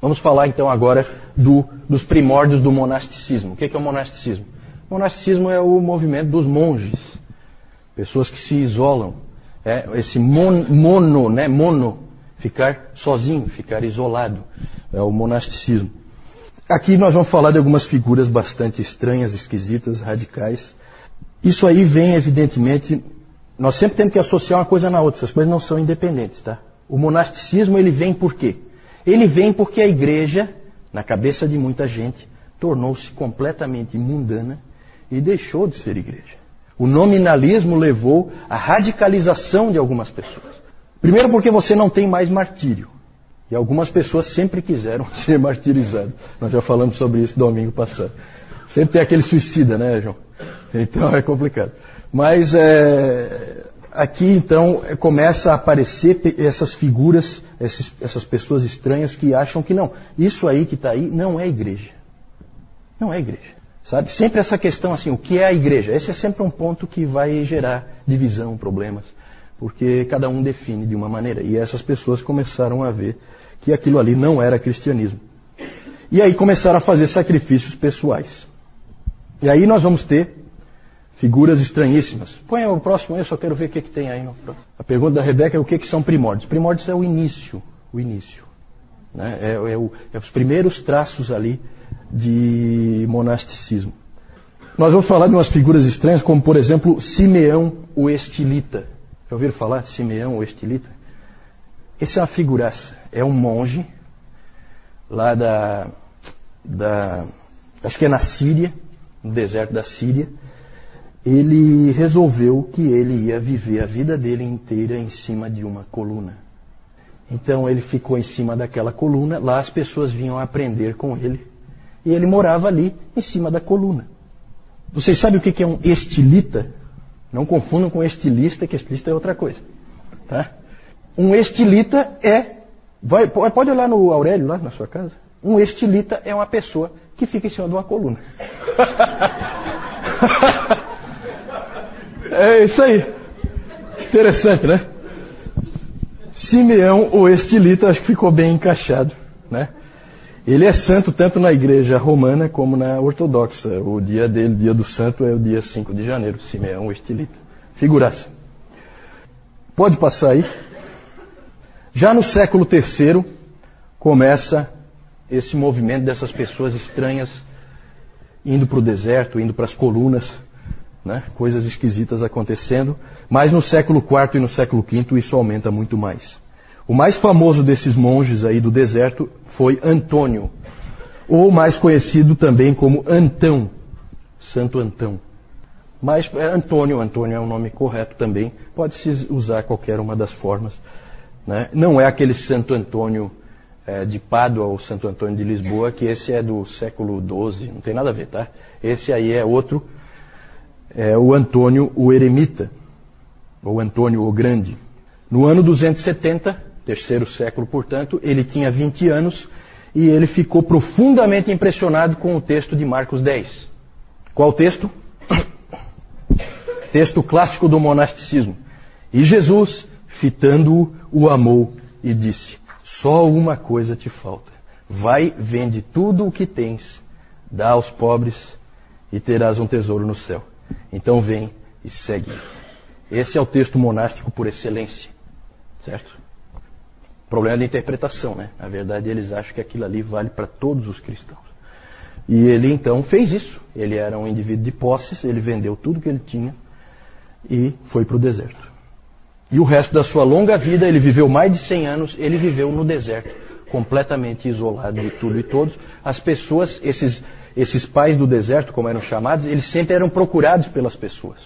Vamos falar então agora dos primórdios do monasticismo. O que é o monasticismo? O monasticismo é o movimento dos monges, pessoas que se isolam. Esse mono, ficar sozinho, ficar isolado, é o monasticismo. Aqui nós vamos falar de algumas figuras bastante estranhas, esquisitas, radicais. Isso aí vem, evidentemente, nós sempre temos que associar uma coisa na outra, essas coisas não são independentes, tá? O monasticismo, ele vem por quê? Ele vem porque a igreja, na cabeça de muita gente, tornou-se completamente mundana e deixou de ser igreja. O nominalismo levou à radicalização de algumas pessoas. Primeiro porque você não tem mais martírio. E algumas pessoas sempre quiseram ser martirizadas. Nós já falamos sobre isso domingo passado. Sempre tem aquele suicida, né, João? Então é complicado. Mas aqui então começa a aparecer essas figuras, essas pessoas estranhas que acham que não. Isso aí que está aí não é igreja. Não é igreja. Sabe? Sempre essa questão assim, o que é a igreja? Esse é sempre um ponto que vai gerar divisão, problemas, porque cada um define de uma maneira. E essas pessoas começaram a ver que aquilo ali não era cristianismo. E aí começaram a fazer sacrifícios pessoais. E aí nós vamos ter figuras estranhíssimas. Põe o próximo aí, eu só quero ver o que tem aí. A pergunta da Rebeca é o que são primórdios. Primórdios é o início. Né? É os primeiros traços ali de monasticismo. Nós vamos falar de umas figuras estranhas, como por exemplo Simeão o Estilita. Já ouviram falar de Simeão o Estilita? Esse é uma figuraça. É um monge lá acho que é na Síria, no deserto da Síria. Ele resolveu que ele ia viver a vida dele inteira em cima de uma coluna. Então ele ficou em cima daquela coluna, lá as pessoas vinham aprender com ele. E ele morava ali, em cima da coluna. Vocês sabem o que é um estilita? Não confundam com estilista, que estilista é outra coisa. Tá? Um estilita pode olhar no Aurélio, lá na sua casa. Um estilita é uma pessoa que fica em cima de uma coluna. É isso aí. Interessante, né? Simeão o Estilita, acho que ficou bem encaixado, né? Ele é santo tanto na igreja romana como na ortodoxa. O dia dele, dia do santo, é o dia 5 de janeiro. Simeão o Estilita. Figuraça. Pode passar aí. Já no século III, começa esse movimento dessas pessoas estranhas indo para o deserto, indo para as colunas, né? Coisas esquisitas acontecendo. Mas no século IV e no século V isso aumenta muito mais. O mais famoso desses monges aí do deserto foi Antônio, ou mais conhecido também como Antão, Santo Antão. Mas Antônio é um nome correto também, pode-se usar qualquer uma das formas, né? Não é aquele Santo Antônio de Pádua ou Santo Antônio de Lisboa, que esse é do século XII, não tem nada a ver, tá? Esse aí é outro, é o Antônio o Eremita, ou Antônio o Grande. No ano 270, terceiro século, portanto, ele tinha 20 anos e ele ficou profundamente impressionado com o texto de Marcos 10. Qual texto? Texto clássico do monasticismo. E Jesus, fitando-o, o amou e disse: só uma coisa te falta. Vai, vende tudo o que tens, dá aos pobres e terás um tesouro no céu. Então vem e segue. Esse é o texto monástico por excelência. Certo? Problema de interpretação, né? Na verdade, eles acham que aquilo ali vale para todos os cristãos. E ele então fez isso. Ele era um indivíduo de posses, ele vendeu tudo que ele tinha e foi para o deserto. E o resto da sua longa vida, ele viveu mais de 100 anos, ele viveu no deserto, completamente isolado de tudo e todos. As pessoas, esses pais do deserto, como eram chamados, eles sempre eram procurados pelas pessoas.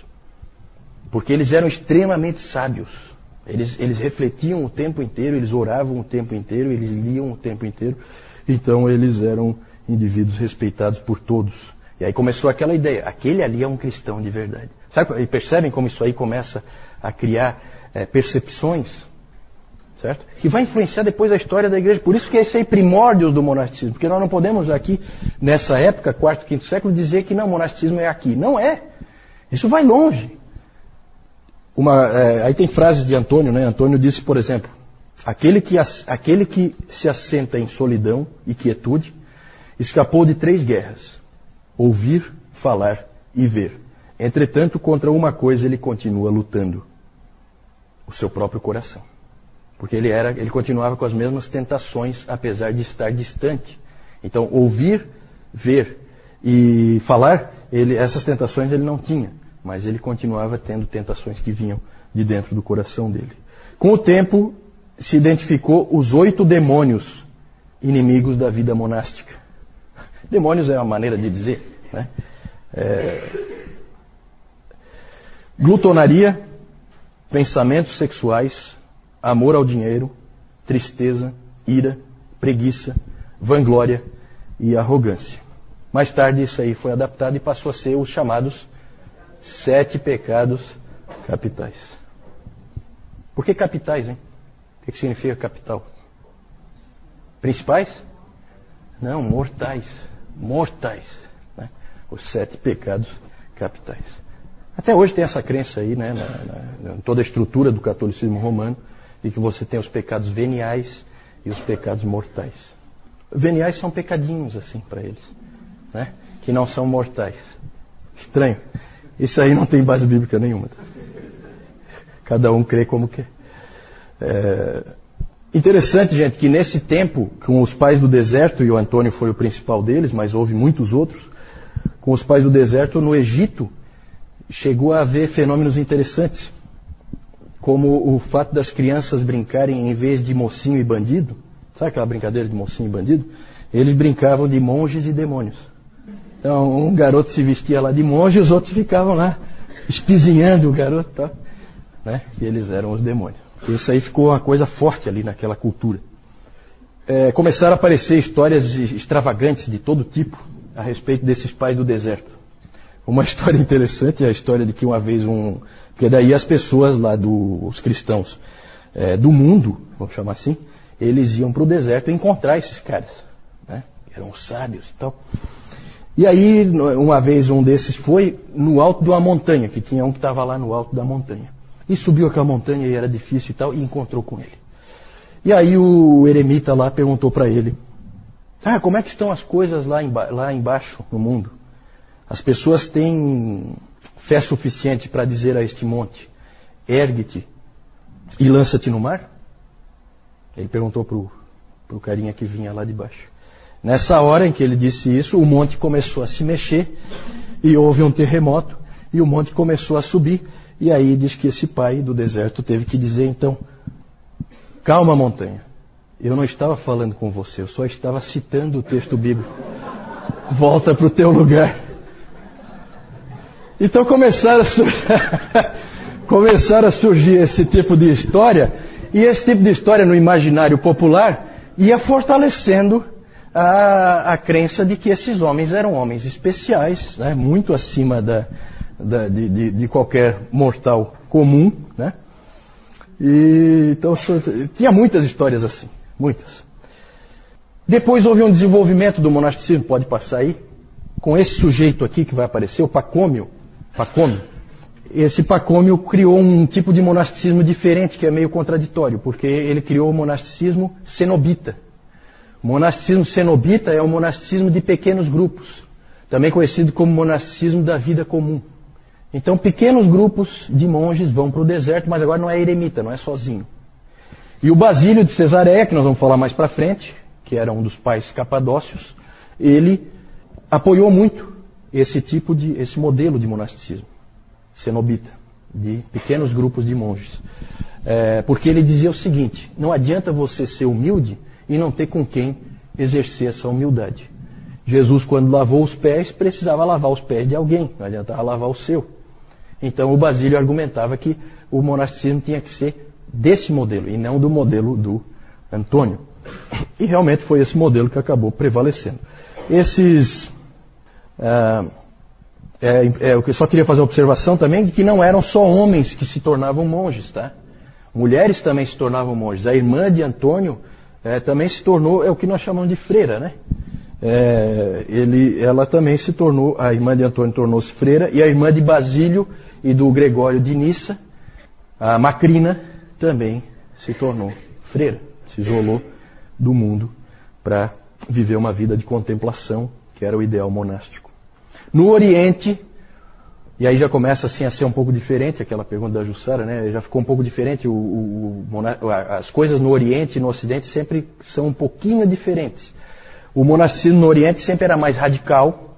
Porque eles eram extremamente sábios. Eles refletiam o tempo inteiro, eles oravam o tempo inteiro, eles liam o tempo inteiro. Então eles eram indivíduos respeitados por todos. E aí começou aquela ideia, aquele ali é um cristão de verdade. Sabe, e percebem como isso aí começa a criar percepções, certo? Que vai influenciar depois a história da igreja. Por isso que esse aí primórdios do monasticismo. Porque nós não podemos aqui, nessa época, quarto, quinto século, dizer que não, o monasticismo é aqui. Não é. Isso vai longe. Aí tem frases de Antônio, né? Antônio disse, por exemplo, Aquele que se assenta em solidão e quietude, escapou de 3 guerras: ouvir, falar e ver. Entretanto, contra uma coisa ele continua lutando: o seu próprio coração. Porque ele continuava com as mesmas tentações, apesar de estar distante. Então, ouvir, ver e falar, essas tentações ele não tinha. Mas ele continuava tendo tentações que vinham de dentro do coração dele. Com o tempo, se identificou os 8 demônios inimigos da vida monástica. Demônios é uma maneira de dizer, né? Glutonaria, pensamentos sexuais, amor ao dinheiro, tristeza, ira, preguiça, vanglória e arrogância. Mais tarde isso aí foi adaptado e passou a ser os chamados 7 pecados capitais. Por que capitais, hein? O que significa capital? Principais? Não, mortais. Mortais. Né? Os 7 pecados capitais. Até hoje tem essa crença aí, né, em toda a estrutura do catolicismo romano, de que você tem os pecados veniais e os pecados mortais. Veniais são pecadinhos, assim, para eles, né? Que não são mortais. Estranho. Isso aí não tem base bíblica nenhuma. Cada um crê como quer. Interessante, gente, que nesse tempo, com os pais do deserto, e o Antônio foi o principal deles, mas houve muitos outros, com os pais do deserto, no Egito, chegou a haver fenômenos interessantes, como o fato das crianças brincarem, em vez de mocinho e bandido, sabe aquela brincadeira de mocinho e bandido? Eles brincavam de monges e demônios. Então, um garoto se vestia lá de monge, os outros ficavam lá espizinhando o garoto, tá? Né? Que eles eram os demônios. Isso aí ficou uma coisa forte ali naquela cultura. Começaram a aparecer histórias extravagantes de todo tipo a respeito desses pais do deserto. Uma história interessante é a história de que uma vez porque daí as pessoas lá, os cristãos do mundo, vamos chamar assim, eles iam para o deserto encontrar esses caras, né? Eram sábios e tal. E aí, uma vez um desses foi no alto de uma montanha, que tinha um que estava lá no alto da montanha. E subiu aquela montanha e era difícil e tal, e encontrou com ele. E aí o eremita lá perguntou para ele: como é que estão as coisas lá embaixo no mundo? As pessoas têm fé suficiente para dizer a este monte: ergue-te e lança-te no mar? Ele perguntou para o carinha que vinha lá de baixo. Nessa hora em que ele disse isso, o monte começou a se mexer e houve um terremoto e o monte começou a subir. E aí diz que esse pai do deserto teve que dizer então: calma, montanha, eu não estava falando com você, eu só estava citando o texto bíblico. Volta para o teu lugar. Então começaram a surgir esse tipo de história, e esse tipo de história no imaginário popular ia fortalecendo a crença de que esses homens eram homens especiais, né, muito acima de qualquer mortal comum, né? E então tinha muitas histórias assim, muitas. Depois houve um desenvolvimento do monasticismo, pode passar aí, com esse sujeito aqui que vai aparecer, o Pacômio. Esse Pacômio criou um tipo de monasticismo diferente, que é meio contraditório, porque ele criou o monasticismo cenobita. O monasticismo cenobita é o monasticismo de pequenos grupos, também conhecido como monasticismo da vida comum. Então, pequenos grupos de monges vão para o deserto, mas agora não é eremita, não é sozinho. E o Basílio de Cesareia, que nós vamos falar mais para frente, que era um dos pais capadócios, ele apoiou muito esse modelo de monasticismo cenobita, de pequenos grupos de monges. Porque ele dizia o seguinte: não adianta você ser humilde e não ter com quem exercer essa humildade. Jesus, quando lavou os pés, precisava lavar os pés de alguém, não adiantava lavar o seu. Então o Basílio argumentava que o monasticismo tinha que ser desse modelo e não do modelo do Antônio. E realmente foi esse modelo que acabou prevalecendo. Eu só queria fazer uma observação também de que não eram só homens que se tornavam monges, tá? Mulheres também se tornavam monges. A irmã de Antônio também se tornou, o que nós chamamos de freira, né? Ela também se tornou, a irmã de Antônio tornou-se freira, e a irmã de Basílio e do Gregório de Nissa, a Macrina, também se tornou freira, se isolou do mundo para viver uma vida de contemplação, que era o ideal monástico. No Oriente, e aí já começa assim a ser um pouco diferente, aquela pergunta da Jussara, né? Já ficou um pouco diferente. As coisas no Oriente e no Ocidente sempre são um pouquinho diferentes. O monasticismo no Oriente sempre era mais radical.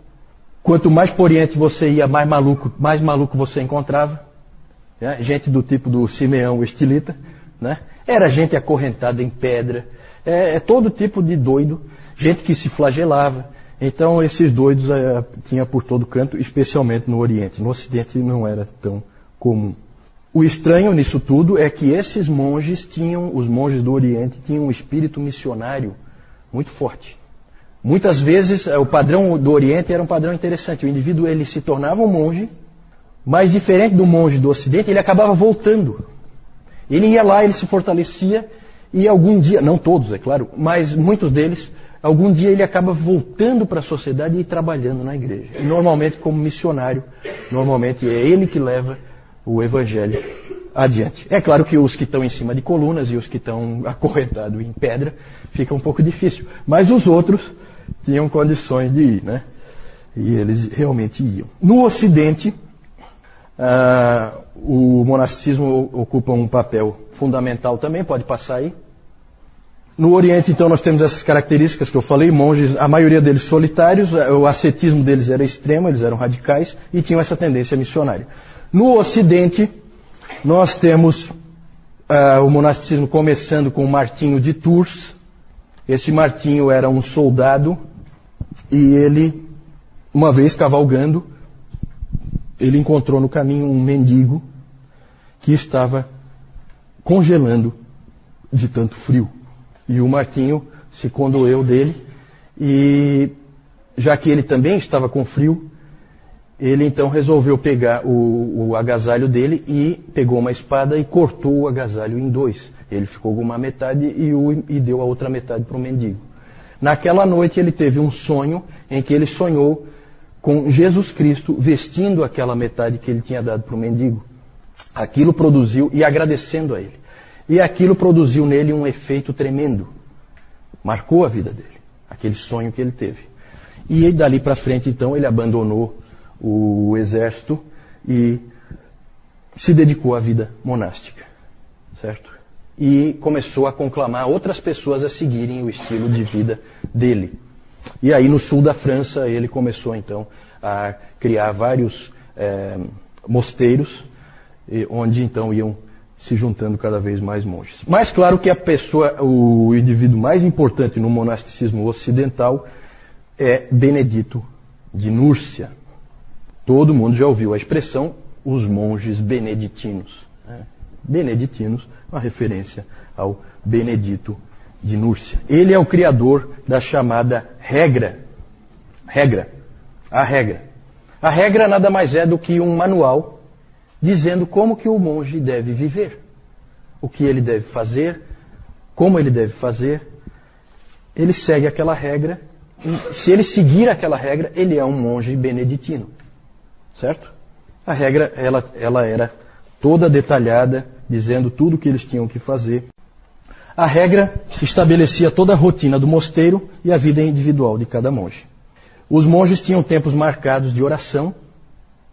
Quanto mais para o Oriente você ia, mais maluco você encontrava. Né? Gente do tipo do Simeão, o estilita. Né? Era gente acorrentada em pedra. Todo tipo de doido. Gente que se flagelava. Então esses doidos tinha por todo canto, especialmente no Oriente. No Ocidente não era tão comum. O estranho nisso tudo é que esses monges os monges do Oriente tinham um espírito missionário muito forte. Muitas vezes o padrão do Oriente era um padrão interessante. O indivíduo ele se tornava um monge, mas diferente do monge do Ocidente, ele acabava voltando. Ele ia lá, ele se fortalecia e algum dia, não todos é claro, mas muitos deles, algum dia ele acaba voltando para a sociedade e trabalhando na igreja. E normalmente como missionário, normalmente é ele que leva o evangelho adiante. É claro que os que estão em cima de colunas e os que estão acorrentados em pedra, fica um pouco difícil. Mas os outros tinham condições de ir, né? E eles realmente iam. No Ocidente, o monasticismo ocupa um papel fundamental também, pode passar aí. No Oriente, então, nós temos essas características que eu falei, monges, a maioria deles solitários, o ascetismo deles era extremo, eles eram radicais e tinham essa tendência missionária. No Ocidente, nós temos o monasticismo começando com Martinho de Tours. Esse Martinho era um soldado e ele, uma vez cavalgando, ele encontrou no caminho um mendigo que estava congelando de tanto frio. E o Martinho se condoeu dele e, já que ele também estava com frio, ele então resolveu pegar o agasalho dele e pegou uma espada e cortou o agasalho em dois. Ele ficou com uma metade e deu a outra metade para o mendigo. Naquela noite ele teve um sonho em que ele sonhou com Jesus Cristo vestindo aquela metade que ele tinha dado para o mendigo. Aquilo produziu, e agradecendo a ele. E aquilo produziu nele um efeito tremendo. Marcou a vida dele, aquele sonho que ele teve. E dali para frente, então, ele abandonou o exército e se dedicou à vida monástica, certo? E começou a conclamar outras pessoas a seguirem o estilo de vida dele. E aí no sul da França ele começou então a criar vários mosteiros, onde então iam se juntando cada vez mais monges. Mas claro que o indivíduo mais importante no monasticismo ocidental é Benedito de Núrcia. Todo mundo já ouviu a expressão os monges beneditinos. Beneditinos, uma referência ao Benedito de Núrcia. Ele é o criador da chamada regra. A regra nada mais é do que um manual dizendo como que o monge deve viver, o que ele deve fazer, como ele deve fazer. Ele segue aquela regra. Se ele seguir aquela regra, ele é um monge beneditino. Certo? A regra, ela era toda detalhada, dizendo tudo o que eles tinham que fazer. A regra estabelecia toda a rotina do mosteiro e a vida individual de cada monge. Os monges tinham tempos marcados de oração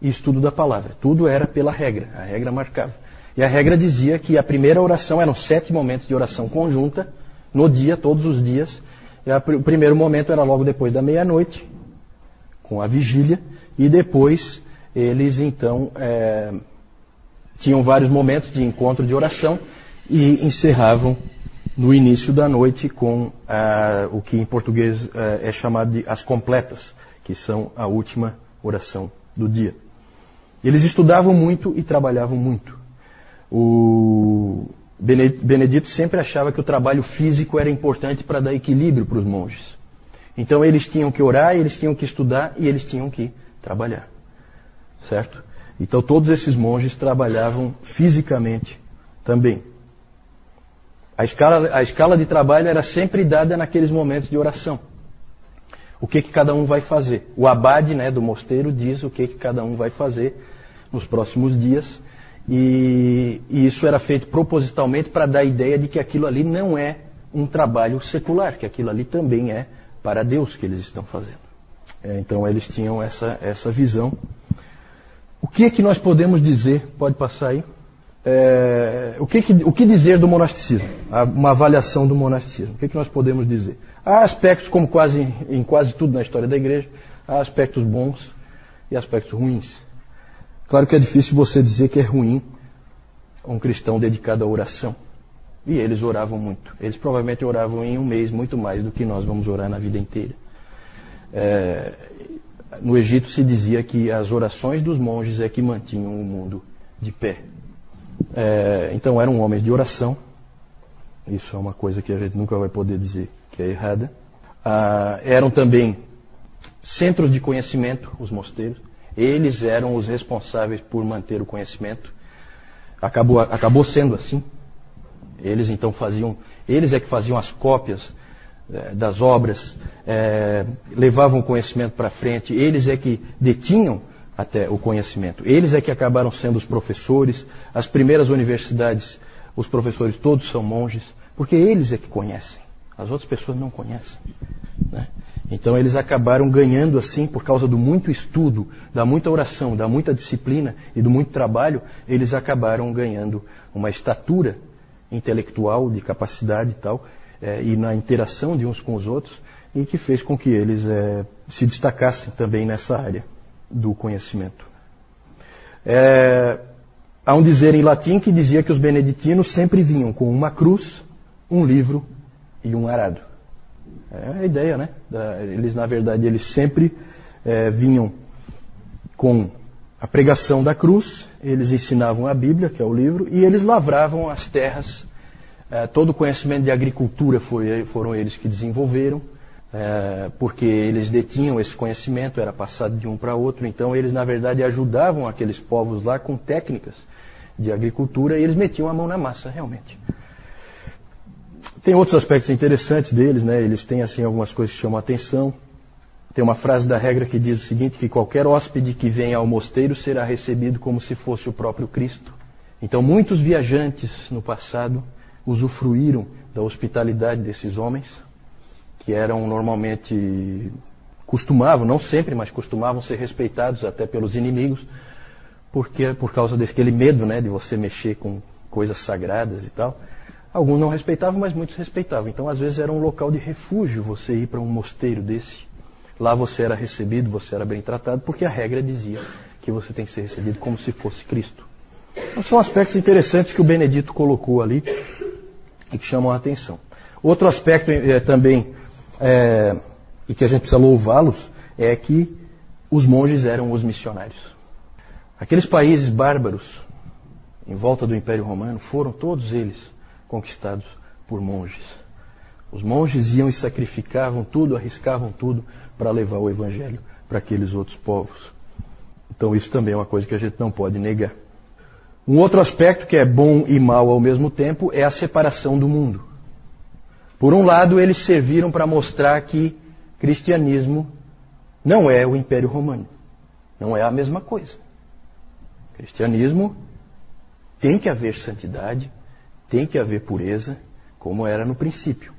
e estudo da palavra. Tudo era pela regra. A regra marcava. E a regra dizia que a primeira oração eram 7 momentos de oração conjunta, no dia, todos os dias. E o primeiro momento era logo depois da meia-noite, com a vigília, e depois eles então tinham vários momentos de encontro de oração e encerravam no início da noite com o que em português é chamado de as completas, que são a última oração do dia. Eles estudavam muito e trabalhavam muito. O Benedito sempre achava que o trabalho físico era importante para dar equilíbrio para os monges. Então eles tinham que orar, eles tinham que estudar e eles tinham que trabalhar. Certo? Então todos esses monges trabalhavam fisicamente também. A escala de trabalho era sempre dada naqueles momentos de oração. O que cada um vai fazer? O abade, do mosteiro diz o que cada um vai fazer nos próximos dias. E isso era feito propositalmente para dar a ideia de que aquilo ali não é um trabalho secular, que aquilo ali também é para Deus que eles estão fazendo. Então eles tinham essa visão. O que é que nós podemos dizer? Pode passar aí. O que dizer do monasticismo? Uma avaliação do monasticismo. O que nós podemos dizer? Há aspectos, como em quase tudo na história da igreja, há aspectos bons e aspectos ruins. Claro que é difícil você dizer que é ruim um cristão dedicado à oração. E eles oravam muito. Eles provavelmente oravam em um mês muito mais do que nós vamos orar na vida inteira. No Egito se dizia que as orações dos monges é que mantinham o mundo de pé. Então eram homens de oração. Isso é uma coisa que a gente nunca vai poder dizer que é errada. Eram também centros de conhecimento, os mosteiros. Eles eram os responsáveis por manter o conhecimento. Acabou sendo assim. Eles então eles é que faziam as cópias das obras, levavam o conhecimento para frente, eles é que detinham até o conhecimento. Eles é que acabaram sendo os professores. As primeiras universidades, os professores todos são monges, porque eles é que conhecem. As outras pessoas não conhecem, né? Então eles acabaram ganhando assim, por causa do muito estudo, da muita oração, da muita disciplina e do muito trabalho, eles acabaram ganhando uma estatura intelectual, de capacidade e tal, e na interação de uns com os outros, e que fez com que eles se destacassem também nessa área do conhecimento. Há um dizer em latim que dizia que os beneditinos sempre vinham com uma cruz, um livro e um arado. É a ideia, né? Eles, na verdade, eles sempre vinham com a pregação da cruz, eles ensinavam a Bíblia, que é o livro, e eles lavravam as terras. Todo o conhecimento de agricultura foram eles que desenvolveram, porque eles detinham esse conhecimento, era passado de um para outro, então eles, na verdade, ajudavam aqueles povos lá com técnicas de agricultura e eles metiam a mão na massa, realmente. Tem outros aspectos interessantes deles, né? Eles têm assim algumas coisas que chamam a atenção. Tem uma frase da regra que diz o seguinte, que qualquer hóspede que venha ao mosteiro será recebido como se fosse o próprio Cristo. Então muitos viajantes no passado usufruíram da hospitalidade desses homens, que eram normalmente, não sempre, mas costumavam ser respeitados até pelos inimigos, porque por causa daquele medo, né, de você mexer com coisas sagradas e tal. Alguns não respeitavam, mas muitos respeitavam. Então, às vezes, era um local de refúgio você ir para um mosteiro desse. Lá você era recebido, você era bem tratado, porque a regra dizia que você tem que ser recebido como se fosse Cristo. Então, são aspectos interessantes que o Benedito colocou ali e que chamam a atenção. Outro aspecto também, e que a gente precisa louvá-los, é que os monges eram os missionários. Aqueles países bárbaros em volta do Império Romano foram todos eles conquistados por monges. Os monges iam e sacrificavam tudo, arriscavam tudo para levar o Evangelho para aqueles outros povos. Então isso também é uma coisa que a gente não pode negar. Um outro aspecto que é bom e mal ao mesmo tempo é a separação do mundo. Por um lado, eles serviram para mostrar que cristianismo não é o Império Romano. Não é a mesma coisa. Cristianismo tem que haver santidade, tem que haver pureza, como era no princípio.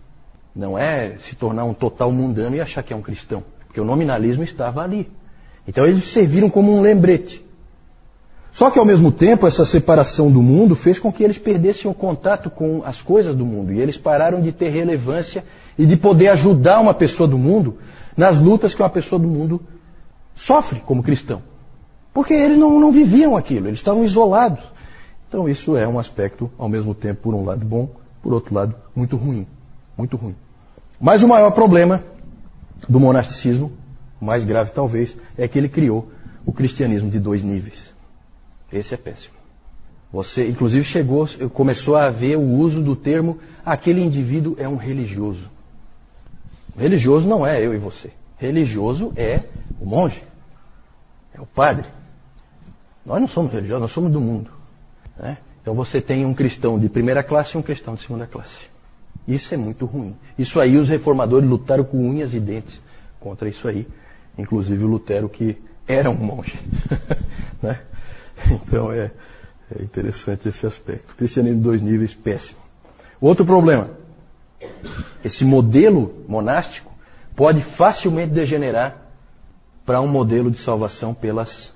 Não é se tornar um total mundano e achar que é um cristão, porque o nominalismo estava ali. Então eles serviram como um lembrete. Só que ao mesmo tempo essa separação do mundo fez com que eles perdessem o contato com as coisas do mundo. E eles pararam de ter relevância e de poder ajudar uma pessoa do mundo nas lutas que uma pessoa do mundo sofre como cristão. Porque eles não viviam aquilo, eles estavam isolados. Então isso é um aspecto, ao mesmo tempo, por um lado bom, por outro lado, muito ruim. Muito ruim. Mas o maior problema do monasticismo, o mais grave talvez, é que ele criou o cristianismo de 2 níveis. Esse é péssimo. Você, inclusive, começou a haver o uso do termo, aquele indivíduo é um religioso. Religioso não é eu e você. Religioso é o monge, é o padre. Nós não somos religiosos, nós somos do mundo. Né? Então você tem um cristão de primeira classe e um cristão de segunda classe. Isso é muito ruim. Isso aí os reformadores lutaram com unhas e dentes contra isso aí. Inclusive o Lutero, que era um monge. Né? Então É interessante esse aspecto. Cristianismo em 2 níveis, péssimo. Outro problema. Esse modelo monástico pode facilmente degenerar para um modelo de salvação pelas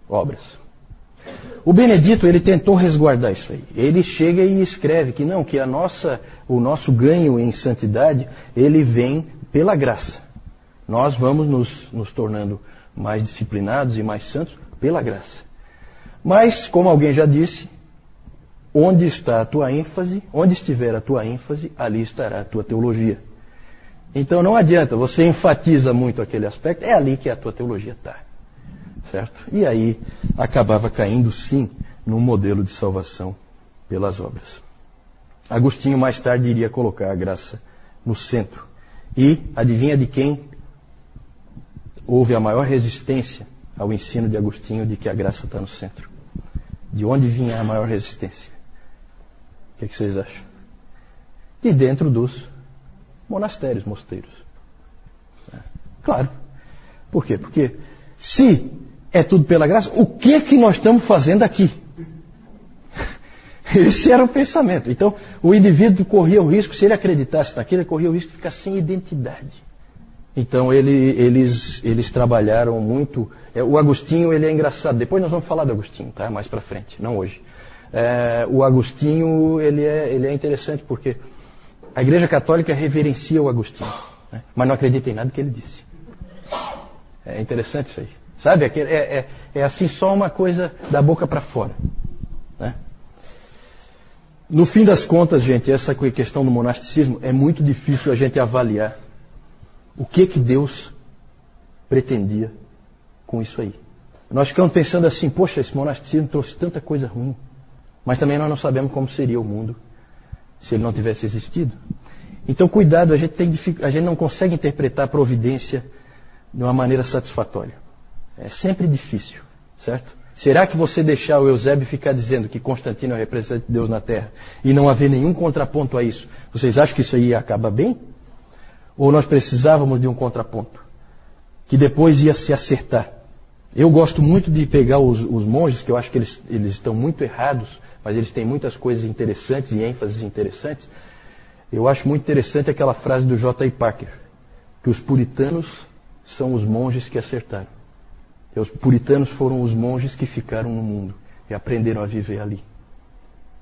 obras. O Benedito, ele tentou resguardar isso aí. Ele chega e escreve que não, que o nosso ganho em santidade, ele vem pela graça. Nós vamos nos tornando mais disciplinados e mais santos pela graça. Mas, como alguém já disse, onde está a tua ênfase, onde estiver a tua ênfase, ali estará a tua teologia. Então não adianta, você enfatiza muito aquele aspecto, é ali que a tua teologia está. Certo? E aí acabava caindo sim num modelo de salvação pelas obras. Agostinho mais tarde iria colocar a graça no centro. E adivinha de quem houve a maior resistência ao ensino de Agostinho de que a graça está no centro? De onde vinha a maior resistência? O que vocês acham? De dentro dos monastérios, mosteiros. Claro. Por quê? Porque se é tudo pela graça, o que nós estamos fazendo aqui? Esse era o pensamento. Então, o indivíduo corria o risco, se ele acreditasse naquilo, ele corria o risco de ficar sem identidade. Então, eles trabalharam muito. O Agostinho, ele é engraçado. Depois nós vamos falar do Agostinho, tá? Mais para frente, não hoje. O Agostinho, ele é interessante porque a Igreja Católica reverencia o Agostinho, né? Mas não acredita em nada que ele disse. É interessante isso aí. Sabe? É assim só uma coisa da boca para fora. Né? No fim das contas, gente, essa questão do monasticismo é muito difícil a gente avaliar o que Deus pretendia com isso aí. Nós ficamos pensando assim, poxa, esse monasticismo trouxe tanta coisa ruim, mas também nós não sabemos como seria o mundo se ele não tivesse existido. Então, cuidado, a gente não consegue interpretar a providência de uma maneira satisfatória. É sempre difícil, certo? Será que você deixar o Eusébio ficar dizendo que Constantino é o representante de Deus na Terra e não haver nenhum contraponto a isso, vocês acham que isso aí acaba bem? Ou nós precisávamos de um contraponto que depois ia se acertar? Eu gosto muito de pegar os monges, que eu acho que eles estão muito errados, mas eles têm muitas coisas interessantes e ênfases interessantes. Eu acho muito interessante aquela frase do J.I. Packer, que os puritanos são os monges que acertaram. E os puritanos foram os monges que ficaram no mundo e aprenderam a viver ali.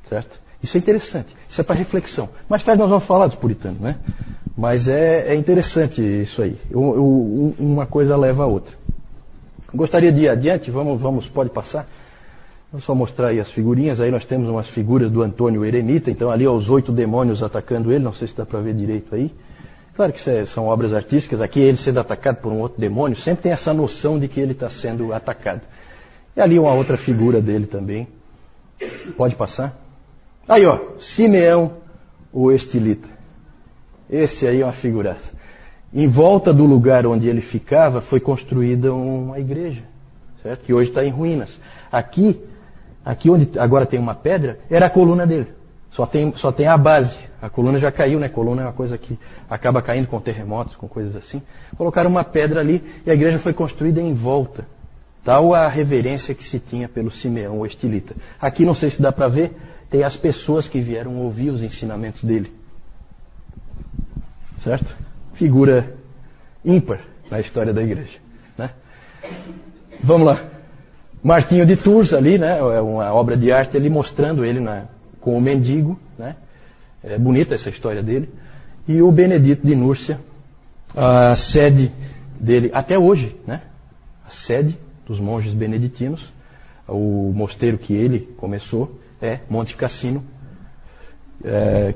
Certo? Isso é interessante. Isso é para reflexão. Mais tarde nós vamos falar dos puritanos, né? Mas é interessante isso aí. Uma coisa leva a outra. Gostaria de ir adiante. Pode passar. Vou só mostrar aí as figurinhas. Aí nós temos umas figuras do Antônio Eremita. Então ali os 8 demônios atacando ele. Não sei se dá para ver direito aí. Claro que são obras artísticas. Aqui ele sendo atacado por um outro demônio, sempre tem essa noção de que ele está sendo atacado. E ali uma outra figura dele também. Pode passar? Aí, ó, Simeão, o estilita. Esse aí é uma figuraça. Em volta do lugar onde ele ficava, foi construída uma igreja, certo? Que hoje está em ruínas. Aqui onde agora tem uma pedra, era a coluna dele. Só tem a base. A coluna já caiu, né? A coluna é uma coisa que acaba caindo com terremotos, com coisas assim. Colocaram uma pedra ali e a igreja foi construída em volta. Tal a reverência que se tinha pelo Simeão, o estilita. Aqui, não sei se dá para ver, tem as pessoas que vieram ouvir os ensinamentos dele. Certo? Figura ímpar na história da igreja. Né? Vamos lá. Martinho de Tours ali, né? É uma obra de arte ali mostrando ele com o mendigo, né? É bonita essa história dele. E o Benedito de Núrcia, a sede dele, até hoje, né? A sede dos monges beneditinos, o mosteiro que ele começou é Monte Cassino,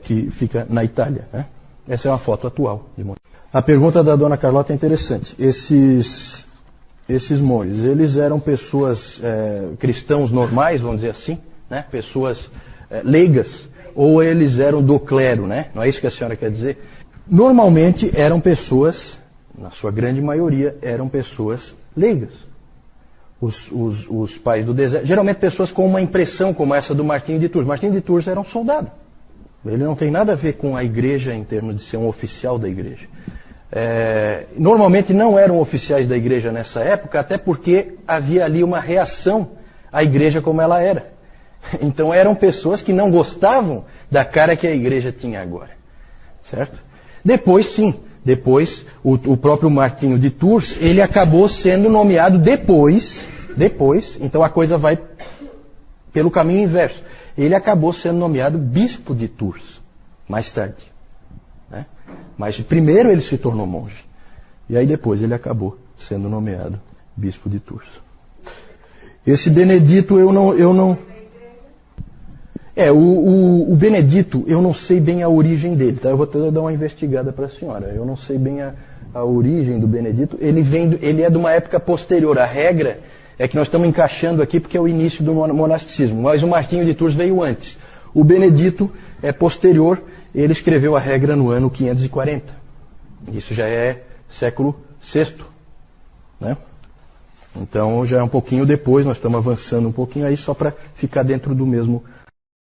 que fica na Itália, né? Essa é uma foto atual de Monte. A pergunta da dona Carlota é interessante. Esses monges, eles eram pessoas cristãos normais, vamos dizer assim, né? Pessoas leigas, ou eles eram do clero, né? Não é isso que a senhora quer dizer? Normalmente eram pessoas, na sua grande maioria, eram pessoas leigas. Os pais do deserto, geralmente pessoas com uma impressão como essa do Martinho de Tours. Martinho de Tours era um soldado. Ele não tem nada a ver com a igreja em termos de ser um oficial da igreja. Normalmente não eram oficiais da igreja nessa época, até porque havia ali uma reação à igreja como ela era. Então eram pessoas que não gostavam da cara que a igreja tinha agora. Certo? Depois, sim. Depois, o próprio Martinho de Tours, ele acabou sendo nomeado depois, então a coisa vai pelo caminho inverso. Ele acabou sendo nomeado bispo de Tours, mais tarde. Né? Mas primeiro ele se tornou monge. E aí depois ele acabou sendo nomeado bispo de Tours. Esse Benedito eu não... O Benedito, eu não sei bem a origem dele, tá? Eu vou dar uma investigada para a senhora. Eu não sei bem a origem do Benedito. Ele é de uma época posterior. A regra é que nós estamos encaixando aqui porque é o início do monasticismo. Mas o Martinho de Tours veio antes. O Benedito é posterior. Ele escreveu a regra no ano 540. Isso já é século VI. Né? Então já é um pouquinho depois. Nós estamos avançando um pouquinho aí só para ficar dentro do mesmo